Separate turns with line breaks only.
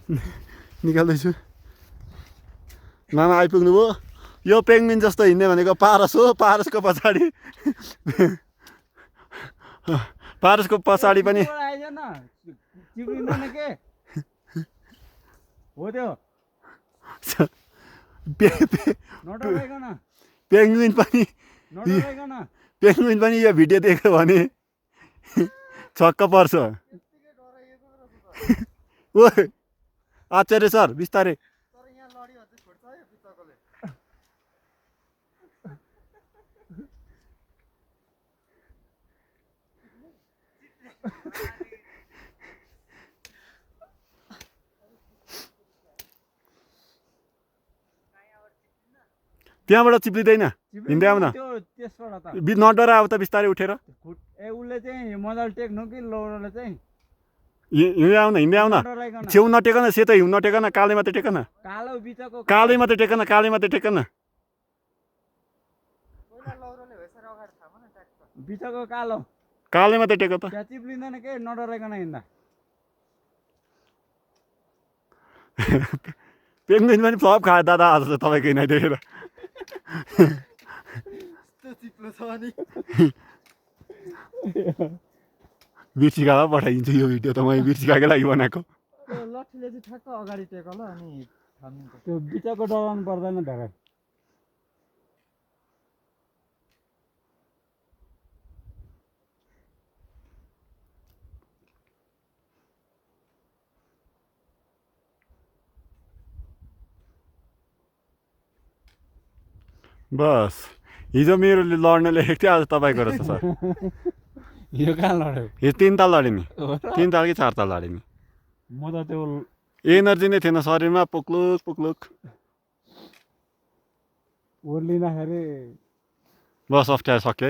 निकाल्दैछु मामा आइपुग्नु भयो यो पेङ्गुइन जस्तो हिँड्ने भनेको पारस हो पारसको पछाडि पारसको पछाडि पनि पेङ्गुइन पनि यो भिडियो देख्यो भने छक्क पर्छ ओ आचार्य सर बिस्तारै त्यहाँबाट चिप्लिँदैन हिँड्दै आउन नडरा अब त बिस्तारै उठेर
उसले चाहिँ मजाले टेक्नु कि लौरोले चाहिँ
हिँड्दै आउन छेउ नटेकन सेतो हिउँ नटेकन काले मात्रै टेकन काले मात्रै टेकन
बिचको कालो
काले मात्रै टेक त
त्यहाँ चिप्लिँदैन के नडराइकन हिँड्दा
पेङ्गुइन पनि फ्लप खायो दादा आज त तपाईँको हिँडाइ देखेर बिर्सिकालाई पठाइदिन्छु यो भिडियो त मैले बिर्सिकाकै लागि बनाएको
लट्ठीले चाहिँ ठ्याक्क अगाडि टेक ल अनि त्यो बिचको डराउनु पर्दैन धेरै
बस हिजो मेरो लड्न लेखेको थियो आज तपाईँको रहेछ सर
यो कहाँ लड्यो
यो 3 ताल लडेँ नि 3 ताल कि 4 ताल लडेँ नि
म त त्यो
एनर्जी नै थिएन शरीरमा पुक्लुक
ओर्लिँदाखेरि
बस अप्ठ्यारो सक्यो